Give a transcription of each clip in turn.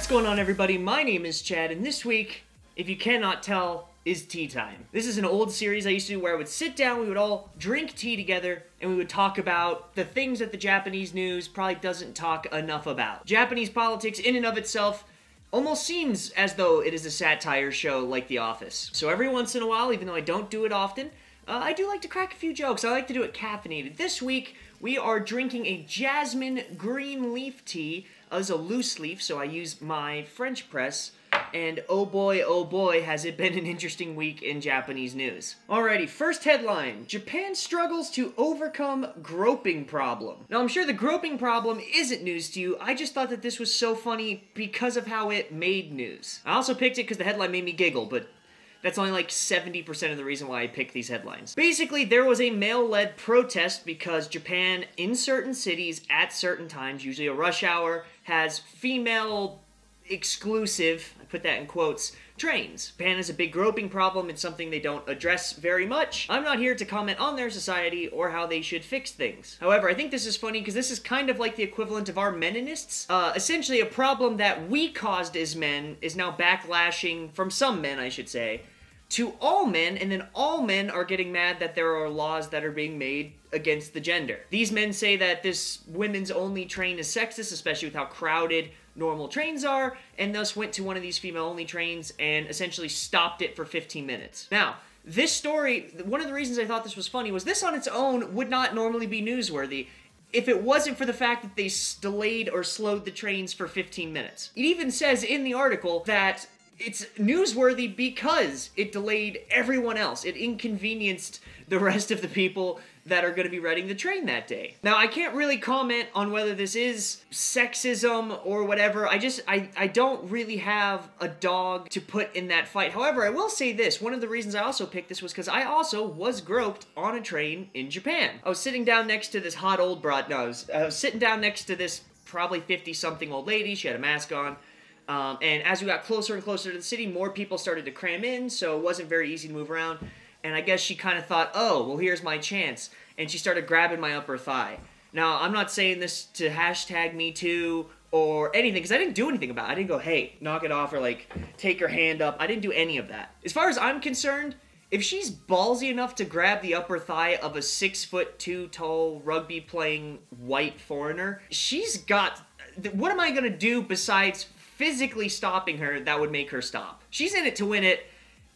going on, everybody? My name is Chad, and this week, if you cannot tell, is tea time. This is an old series I used to do where I would sit down, we would all drink tea together, and we would talk about the things that the Japanese news probably doesn't talk enough about. Japanese politics, in and of itself, almost seems as though it is a satire show like The Office. So every once in a while, even though I don't do it often, I do like to crack a few jokes. I like to do it caffeinated. This week, we are drinking a Jasmine green leaf tea. This is a loose leaf, so I use my French press. And oh boy, has it been an interesting week in Japanese news. Alrighty, first headline. Japan struggles to overcome groping problem. Now, I'm sure the groping problem isn't news to you. I just thought that this was so funny because of how it made news. I also picked it because the headline made me giggle, but that's only like 70% of the reason why I picked these headlines. Basically, there was a male-led protest because Japan, in certain cities, at certain times, usually a rush hour, has female exclusive, I put that in quotes, trains. Japan has a big groping problem. It's something they don't address very much. I'm not here to comment on their society or how they should fix things. However, I think this is funny because this is kind of like the equivalent of our meninists. Essentially, a problem that we caused as men is now backlashing from some men, I should say, to all men, and then all men are getting mad that there are laws that are being made against the gender. These men say that this women's only train is sexist, especially with how crowded normal trains are, and thus went to one of these female-only trains and essentially stopped it for 15 minutes. Now, this story, one of the reasons I thought this was funny was this on its own would not normally be newsworthy if it wasn't for the fact that they delayed or slowed the trains for 15 minutes. It even says in the article that it's newsworthy because it delayed everyone else. It inconvenienced the rest of the people that are going to be riding the train that day. Now, I can't really comment on whether this is sexism or whatever. I don't really have a dog to put in that fight. However, I will say this. One of the reasons I also picked this was because I also was groped on a train in Japan. I was sitting down next to this hot old broad. No, I was sitting down next to this probably 50-something old lady. She had a mask on. And as we got closer and closer to the city, more people started to cram in, so it wasn't very easy to move around. And I guess she kind of thought, oh, well, here's my chance. And she started grabbing my upper thigh. Now, I'm not saying this to hashtag me too or anything, because I didn't do anything about it. I didn't go, hey, knock it off, or like, take her hand up. I didn't do any of that. As far as I'm concerned, if she's ballsy enough to grab the upper thigh of a 6'2" tall rugby-playing white foreigner, she's got... What am I gonna do besides physically stopping her that would make her stop? She's in it to win it.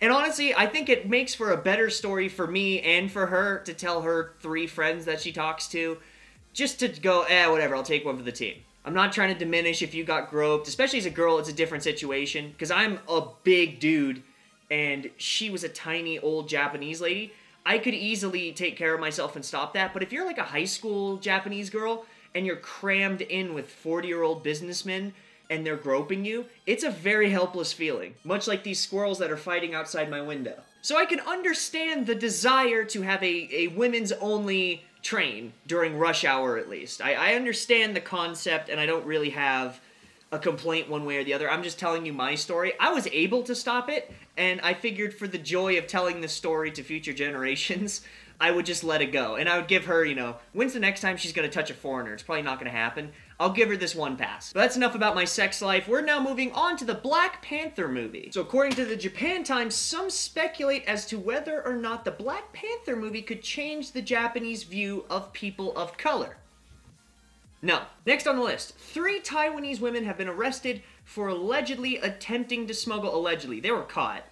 And honestly, I think it makes for a better story for me and for her to tell her 3 friends that she talks to, just to go, whatever, I'll take one for the team. I'm not trying to diminish if you got groped, especially as a girl, it's a different situation, because I'm a big dude, and she was a tiny old Japanese lady. I could easily take care of myself and stop that, but if you're like a high school Japanese girl, and you're crammed in with 40-year-old businessmen, and they're groping you, it's a very helpless feeling. Much like these squirrels that are fighting outside my window. So I can understand the desire to have a women's only train during rush hour at least. I understand the concept, and I don't really have a complaint one way or the other. I'm just telling you my story. I was able to stop it, and I figured for the joy of telling this story to future generations, I would just let it go. And I would give her, when's the next time she's going to touch a foreigner? It's probably not going to happen. I'll give her this one pass. But that's enough about my sex life. We're now moving on to the Black Panther movie. So according to the Japan Times, some speculate as to whether or not the Black Panther movie could change the Japanese view of people of color. No. Next on the list, 3 Taiwanese women have been arrested for allegedly attempting to smuggle, they were caught,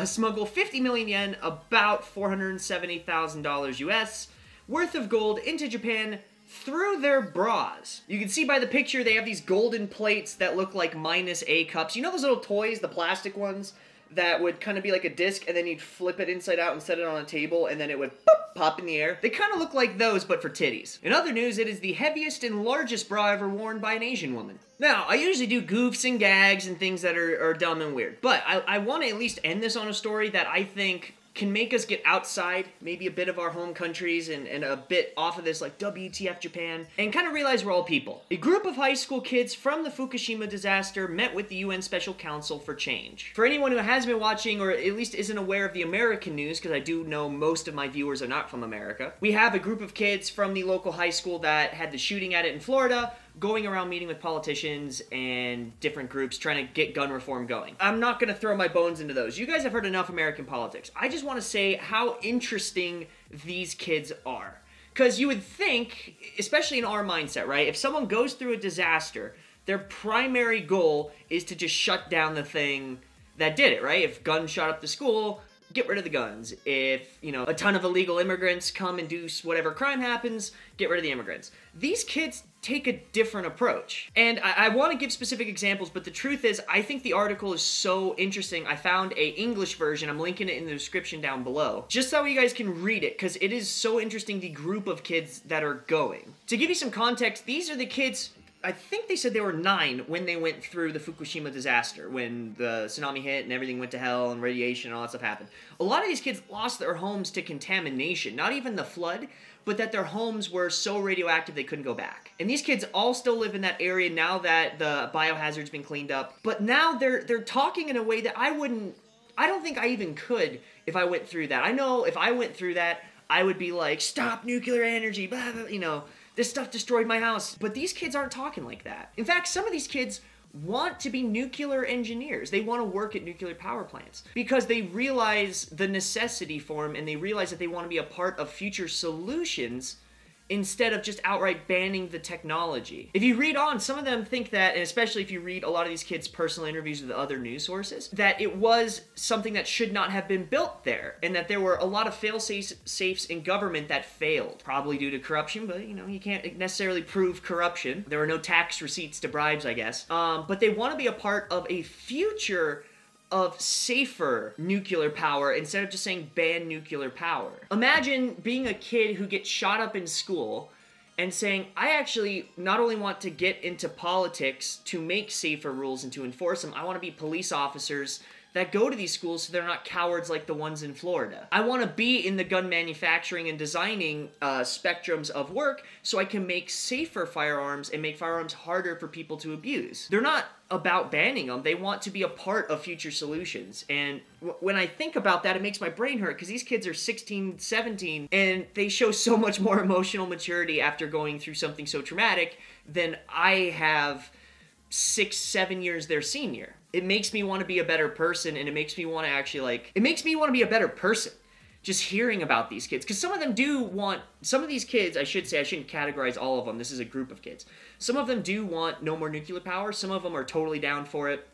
smuggle 50 million yen, about $470,000 US, worth of gold into Japan through their bras. You can see by the picture they have these golden plates that look like -A cups. You know those little toys, the plastic ones, that would kind of be like a disc, and then you'd flip it inside out and set it on a table, and then it would pop in the air? They kind of look like those, but for titties. In other news, it is the heaviest and largest bra ever worn by an Asian woman. Now, I usually do goofs and gags and things that are dumb and weird, but I want to at least end this on a story that I think can make us get outside, maybe a bit of our home countries and a bit off of this, like, WTF Japan, and kind of realize we're all people. A group of high school kids from the Fukushima disaster met with the UN Special Council for Change. For anyone who has been watching, or at least isn't aware of the American news, because I do know most of my viewers are not from America, we have a group of kids from the local high school that had the shooting at it in Florida, going around meeting with politicians and different groups trying to get gun reform going. I'm not going to throw my bones into those. You guys have heard enough American politics. I just want to say how interesting these kids are. Because you would think, especially in our mindset, right? If someone goes through a disaster, their primary goal is to just shut down the thing that did it, right? If guns shot up the school, get rid of the guns. If, you know, a ton of illegal immigrants come and do whatever crime happens, get rid of the immigrants. These kids take a different approach. And I want to give specific examples, but the truth is, I think the article is so interesting. I found a English version. I'm linking it in the description down below, just so you guys can read it, because it is so interesting, the group of kids that are going. To give you some context, these are the kids, I think they said they were 9 when they went through the Fukushima disaster, when the tsunami hit and everything went to hell and radiation and all that stuff happened. A lot of these kids lost their homes to contamination, not even the flood, but that their homes were so radioactive they couldn't go back. And these kids all still live in that area now that the biohazard's been cleaned up. But now they're talking in a way that I don't think I even could if I went through that. I know if I went through that, I would be like, stop nuclear energy, blah, blah, you know. This stuff destroyed my house. But these kids aren't talking like that. In fact, some of these kids want to be nuclear engineers. They want to work at nuclear power plants because they realize the necessity for them, and they realize that they want to be a part of future solutions instead of just outright banning the technology. If you read on, some of them think that, and especially if you read a lot of these kids' personal interviews with other news sources, that it was something that should not have been built there, and that there were a lot of fail-safes in government that failed, probably due to corruption, but, you know, you can't necessarily prove corruption. There were no tax receipts to bribes, I guess. But they want to be a part of a future of safer nuclear power instead of just saying ban nuclear power. Imagine being a kid who gets shot up in school and saying, I actually not only want to get into politics to make safer rules and to enforce them, I want to be police officers that go to these schools so they're not cowards like the ones in Florida. I want to be in the gun manufacturing and designing spectrums of work so I can make safer firearms and make firearms harder for people to abuse. They're not about banning them. They want to be a part of future solutions. And when I think about that, it makes my brain hurt because these kids are 16, 17, and they show so much more emotional maturity after going through something so traumatic than I have 6, 7 years their senior. It makes me want to be a better person, and it makes me want to actually, it makes me want to be a better person just hearing about these kids. Because some of them do want, some of these kids, I should say, I shouldn't categorize all of them. This is a group of kids. Some of them do want no more nuclear power. Some of them are totally down for it.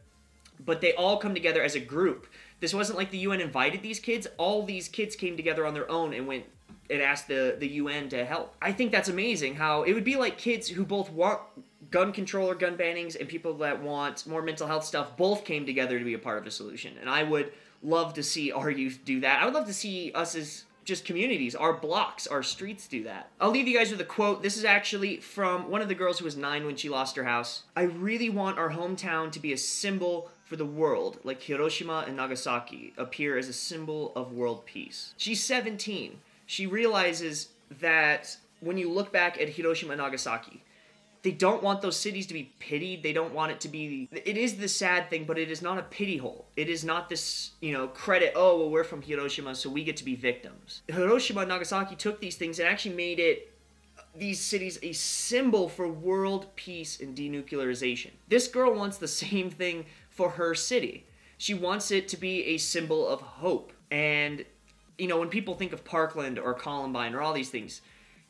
But they all come together as a group. This wasn't like the UN invited these kids. All these kids came together on their own and went and asked the UN to help. I think that's amazing how it would be like kids who both want gun control or gun bannings and people that want more mental health stuff both came together to be a part of a solution. And I would love to see our youth do that. I would love to see us as just communities, our blocks, our streets do that. I'll leave you guys with a quote. This is actually from one of the girls who was 9 when she lost her house. I really want our hometown to be a symbol for the world, like Hiroshima and Nagasaki appear as a symbol of world peace. She's 17. She realizes that when you look back at Hiroshima and Nagasaki, they don't want those cities to be pitied. They don't want it to be... It is the sad thing, but it is not a pity hole. It is not this, you know, credit, oh, well, we're from Hiroshima, so we get to be victims. Hiroshima and Nagasaki took these things and actually made it, these cities, a symbol for world peace and denuclearization. This girl wants the same thing for her city. She wants it to be a symbol of hope. And, you know, when people think of Parkland or Columbine or all these things,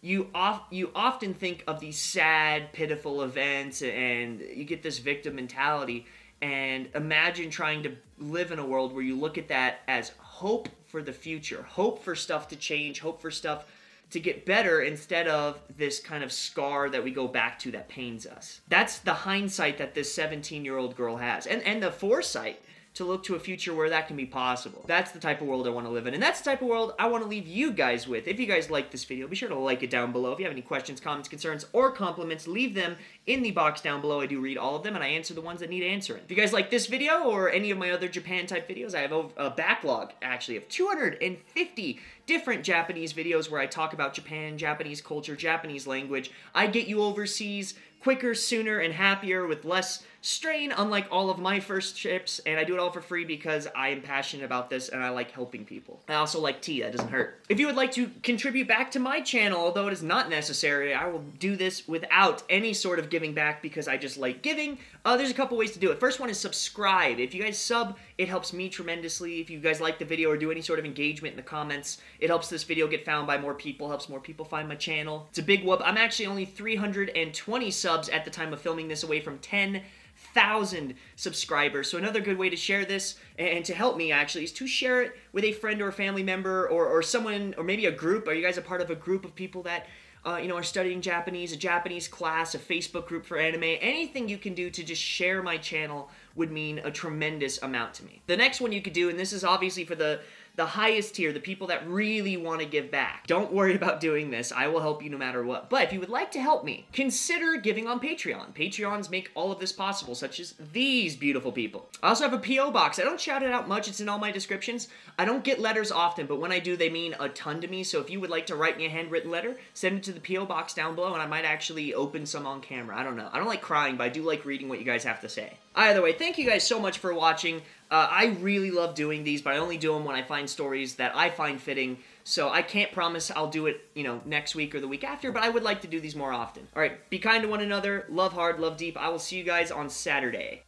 you often think of these sad, pitiful events, and you get this victim mentality. And imagine trying to live in a world where you look at that as hope for the future, hope for stuff to change, hope for stuff to get better instead of this kind of scar that we go back to that pains us. That's the hindsight that this 17-year-old girl has, and the foresight to look to a future where that can be possible. That's the type of world I want to live in, and that's the type of world I want to leave you guys with. If you guys like this video, be sure to like it down below. If you have any questions, comments, concerns, or compliments, leave them in the box down below. I do read all of them, and I answer the ones that need answering. If you guys like this video or any of my other Japan-type videos, I have a backlog, actually, of 250 different Japanese videos where I talk about Japan, Japanese culture, Japanese language. I get you overseas quicker, sooner, and happier with less strain, unlike all of my first trips, and I do it all for free because I am passionate about this and I like helping people. I also like tea, that doesn't hurt. If you would like to contribute back to my channel, although it is not necessary, I will do this without any sort of giving back because I just like giving. There's a couple ways to do it. First one is subscribe. If you guys sub, it helps me tremendously. If you guys like the video or do any sort of engagement in the comments, it helps this video get found by more people, helps more people find my channel. It's a big whoop. I'm actually only 320 subs at the time of filming this, away from 10,000 subscribers. So another good way to share this and to help me actually is to share it with a friend or a family member or someone, or maybe a group. Are you guys a part of a group of people that are studying Japanese, a Japanese class, a Facebook group for anime? Anything you can do to just share my channel would mean a tremendous amount to me. The next one you could do, and this is obviously for the highest tier, the people that really want to give back. Don't worry about doing this. I will help you no matter what. But if you would like to help me, consider giving on Patreon. Patreons make all of this possible, such as these beautiful people. I also have a P.O. box. I don't shout it out much. It's in all my descriptions. I don't get letters often, but when I do, they mean a ton to me. So if you would like to write me a handwritten letter, send it to the P.O. box down below, and I might actually open some on camera. I don't know. I don't like crying, but I do like reading what you guys have to say. Either way, thank you guys so much for watching. I really love doing these, but I only do them when I find stories that I find fitting, so I can't promise I'll do it, next week or the week after, but I would like to do these more often. Alright, be kind to one another, love hard, love deep. I will see you guys on Saturday.